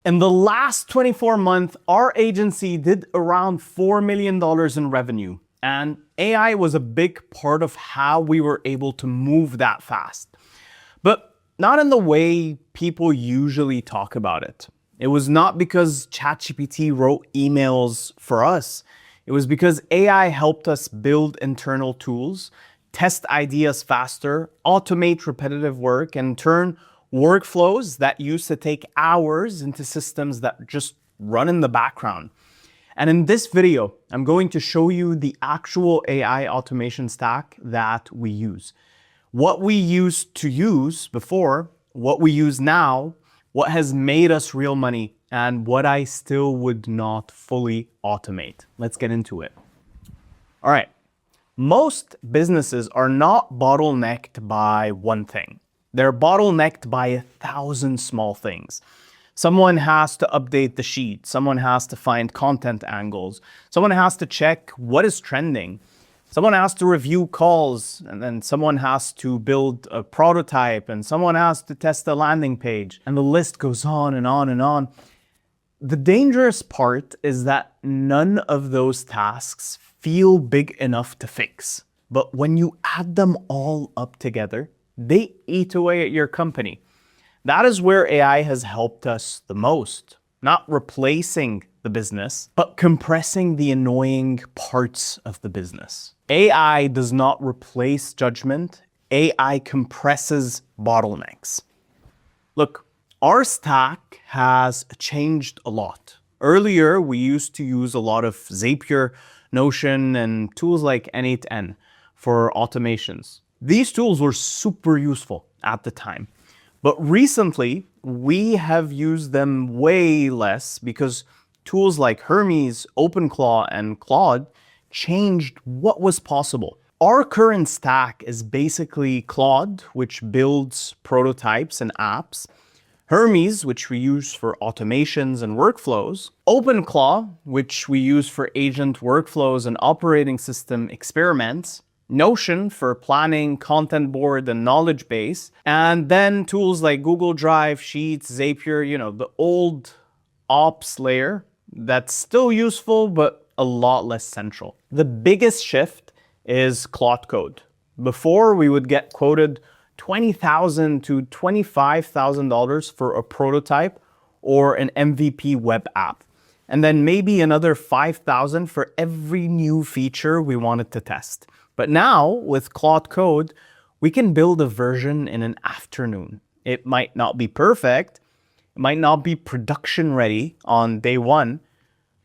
In the last 24 months, our agency did around $4 million in revenue. And AI was a big part of how we were able to move that fast. But not in the way people usually talk about it. It was not because ChatGPT wrote emails for us. It was because AI helped us build internal tools, test ideas faster, automate repetitive work, and turn workflows that used to take hours into systems that just run in the background. And in this video, I'm going to show you the actual AI automation stack that we use. What we used to use before, what we use now, what has made us real money, and what I still would not fully automate. Let's get into it. All right. Most businesses are not bottlenecked by one thing. They're bottlenecked by 1,000 small things. Someone has to update the sheet. Someone has to find content angles. Someone has to check what is trending. Someone has to review calls, and then someone has to build a prototype, and someone has to test a landing page. And the list goes on and on and on. The dangerous part is that none of those tasks feel big enough to fix. But when you add them all up together, they eat away at your company. That is where AI has helped us the most. Not replacing the business, but compressing the annoying parts of the business. AI does not replace judgment. AI compresses bottlenecks. Look, our stack has changed a lot. Earlier, we used to use a lot of Zapier, Notion, and tools like N8N for automations. These tools were super useful at the time. But recently, we have used them way less because tools like Hermes, OpenClaw, and Claude changed what was possible. Our current stack is basically Claude, which builds prototypes and apps, Hermes, which we use for automations and workflows, OpenClaw, which we use for agent workflows and operating system experiments, Notion for planning, content board, and knowledge base, and then tools like Google Drive, Sheets, Zapier, the old ops layer that's still useful, but a lot less central. The biggest shift is Claude Code. Before, we would get quoted $20,000 to $25,000 for a prototype or an MVP web app, and then maybe another $5,000 for every new feature we wanted to test. But now, with Claude Code, we can build a version in an afternoon. It might not be perfect, it might not be production ready on day one,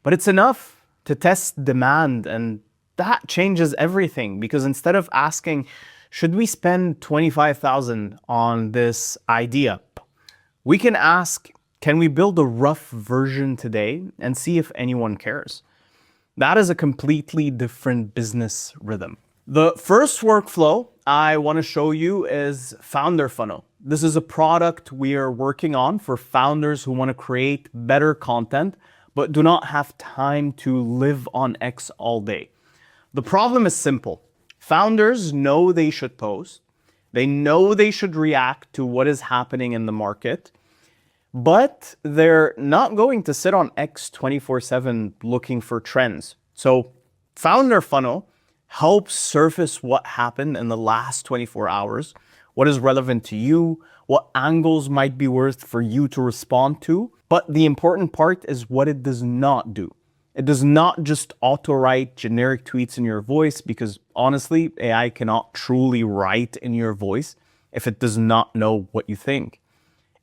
but it's enough to test demand, and that changes everything, because instead of asking, should we spend $25,000 on this idea? We can ask, can we build a rough version today and see if anyone cares? That is a completely different business rhythm. The first workflow I want to show you is Founder Funnel. This is a product we are working on for founders who want to create better content, but do not have time to live on X all day. The problem is simple. Founders know they should post. They know they should react to what is happening in the market, but they're not going to sit on X 24/7 looking for trends. So Founder Funnel helps surface what happened in the last 24 hours, what is relevant to you, what angles might be worth for you to respond to. But the important part is what it does not do. It does not just auto-write generic tweets in your voice, because honestly, AI cannot truly write in your voice if it does not know what you think.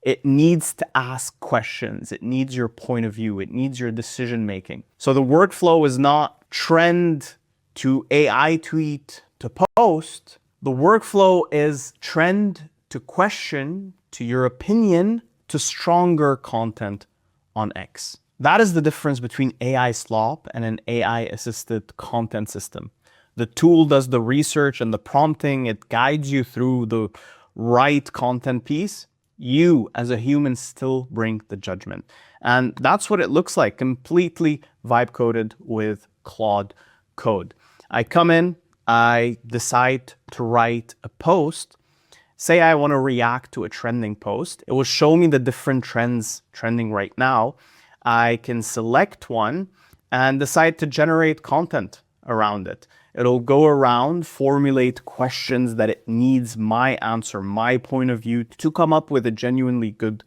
It needs to ask questions. It needs your point of view. It needs your decision making. So the workflow is not trend to AI tweet to post. The workflow is trend to question to your opinion to stronger content on X. That is the difference between AI slop and an AI-assisted content system. The tool does the research and the prompting. It guides you through the right content piece. You, as a human, still bring the judgment. And that's what it looks like, completely vibe coded with Claude Code. I come in, I decide to write a post Say I want to react to a trending post. It will show me the different trends trending right now. I can select one and decide to generate content around it. It'll go around, formulate questions that it needs my answer, my point of view, to come up with a genuinely good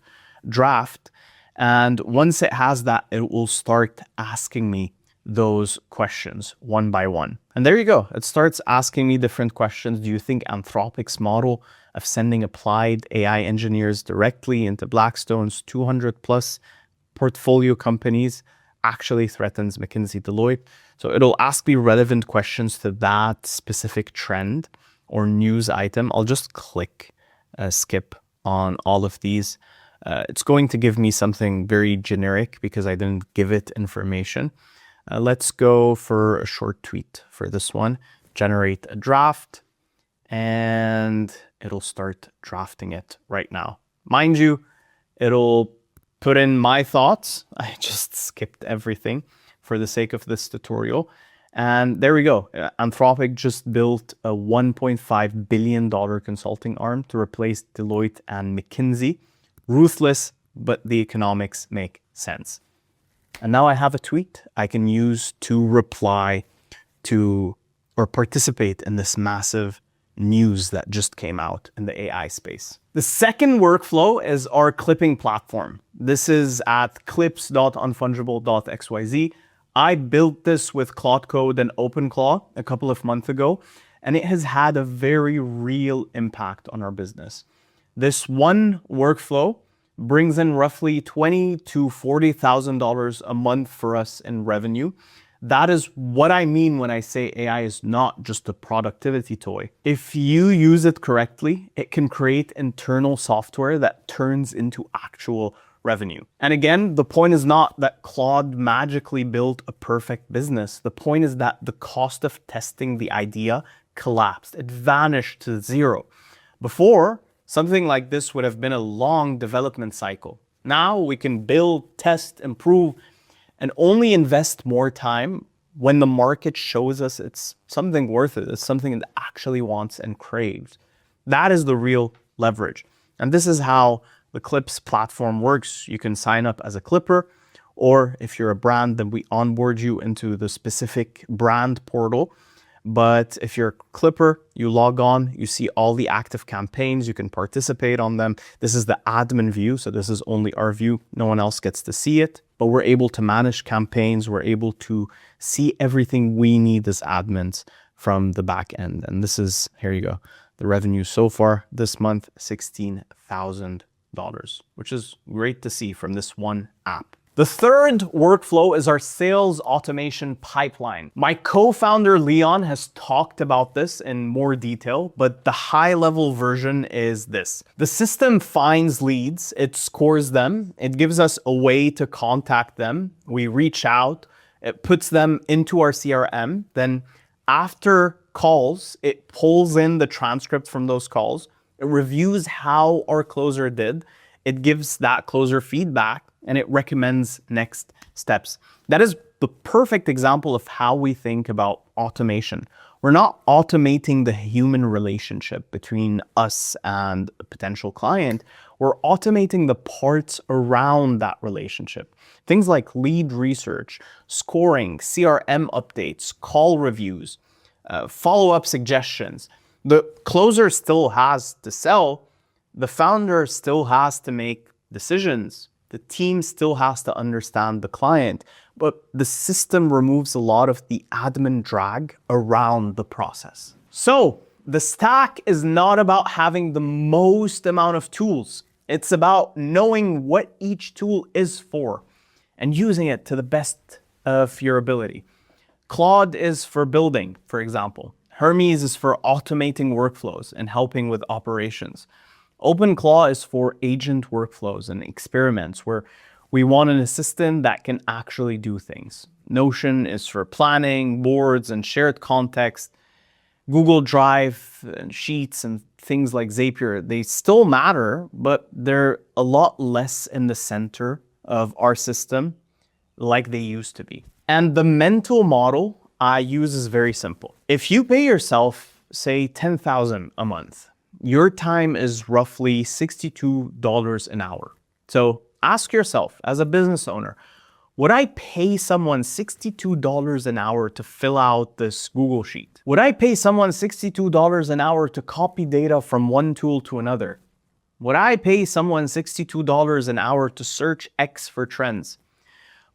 draft. And once it has that, it will start asking me those questions one by one. And there you go. It starts asking me different questions. Do you think Anthropic's model of sending applied AI engineers directly into Blackstone's 200 plus portfolio companies actually threatens McKinsey Deloitte? So it'll ask me relevant questions to that specific trend or news item. I'll just click skip on all of these. It's going to give me something very generic because I didn't give it information. Let's go for a short tweet for this one. Generate a draft, and it'll start drafting it right now. Mind you, it'll put in my thoughts. I just skipped everything for the sake of this tutorial. And there we go. Anthropic just built a $1.5 billion consulting arm to replace Deloitte and McKinsey. Ruthless, but the economics make sense. And now I have a tweet I can use to reply to or participate in this massive news that just came out in the AI space. The second workflow is our clipping platform. This is at clips.unfungible.xyz. I built this with Claude Code and OpenClaw a couple of months ago, and it has had a very real impact on our business. This one workflow brings in roughly $20,000 to $40,000 a month for us in revenue. That is what I mean when I say AI is not just a productivity toy. If you use it correctly, it can create internal software that turns into actual revenue. And again, the point is not that Claude magically built a perfect business. The point is that the cost of testing the idea collapsed. It vanished to zero. Before, something like this would have been a long development cycle. Now we can build, test, improve, and only invest more time when the market shows us it's something worth it. It's something it actually wants and craves. That is the real leverage. And this is how the Clips platform works. You can sign up as a clipper, or if you're a brand, then we onboard you into the specific brand portal. But if you're a clipper, you log on, you see all the active campaigns, you can participate on them. This is the admin view, so this is only our view. No one else gets to see it, but we're able to manage campaigns. We're able to see everything we need as admins from the back end. And this is, here you go, the revenue so far this month, $16,000, which is great to see from this one app. The third workflow is our sales automation pipeline. My co-founder Leon has talked about this in more detail, but the high-level version is this. The system finds leads, it scores them, it gives us a way to contact them. We reach out, it puts them into our CRM. Then after calls, it pulls in the transcript from those calls. It reviews how our closer did. It gives that closer feedback, and it recommends next steps. That is the perfect example of how we think about automation. We're not automating the human relationship between us and a potential client. We're automating the parts around that relationship. Things like lead research, scoring, CRM updates, call reviews, follow-up suggestions. The closer still has to sell. The founder still has to make decisions. The team still has to understand the client, but the system removes a lot of the admin drag around the process. So the stack is not about having the most amount of tools. It's about knowing what each tool is for and using it to the best of your ability. Claude is for building, for example. Hermes is for automating workflows and helping with operations. OpenClaw is for agent workflows and experiments where we want an assistant that can actually do things. Notion is for planning, boards, and shared context. Google Drive and Sheets and things like Zapier, they still matter, but they're a lot less in the center of our system like they used to be. And the mental model I use is very simple. If you pay yourself, say, $10,000 a month, your time is roughly $62 an hour. So ask yourself, as a business owner, would I pay someone $62 an hour to fill out this Google Sheet? Would I pay someone $62 an hour to copy data from one tool to another? Would I pay someone $62 an hour to search X for trends?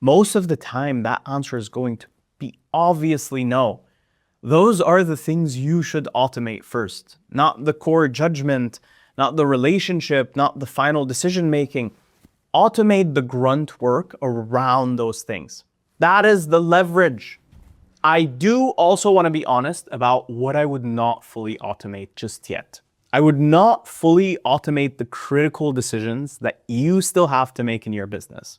Most of the time, that answer is going to be obviously no. Those are the things you should automate first, not the core judgment, not the relationship, not the final decision making. Automate the grunt work around those things. That is the leverage. I do also want to be honest about what I would not fully automate just yet. I would not fully automate the critical decisions that you still have to make in your business.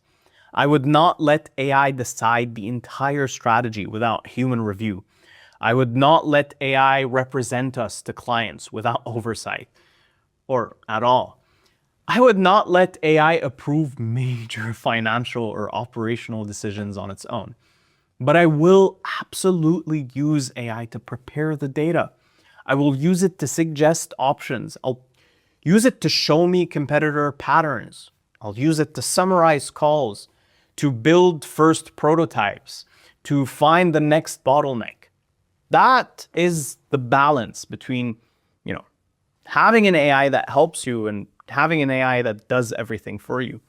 I would not let AI decide the entire strategy without human review. I would not let AI represent us to clients without oversight, or at all. I would not let AI approve major financial or operational decisions on its own. But I will absolutely use AI to prepare the data. I will use it to suggest options. I'll use it to show me competitor patterns. I'll use it to summarize calls, to build first prototypes, to find the next bottleneck. That is the balance between, having an AI that helps you and having an AI that does everything for you.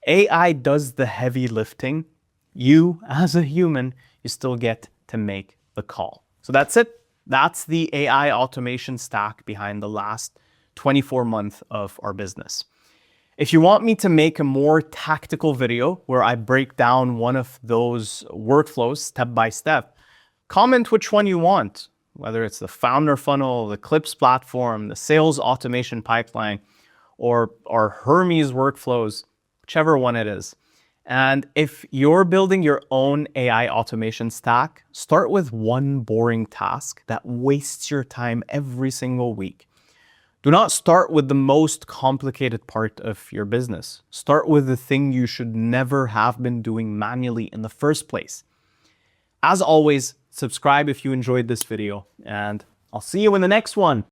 AI does the heavy lifting. You, as a human, you still get to make the call. So that's it. That's the AI automation stack behind the last 24 months of our business. If you want me to make a more tactical video where I break down one of those workflows step by step, comment which one you want, whether it's the founder funnel, the Clips platform, the sales automation pipeline, or our Hermes workflows, whichever one it is. And if you're building your own AI automation stack, start with one boring task that wastes your time every single week. Do not start with the most complicated part of your business. Start with the thing you should never have been doing manually in the first place. As always, subscribe if you enjoyed this video, and I'll see you in the next one.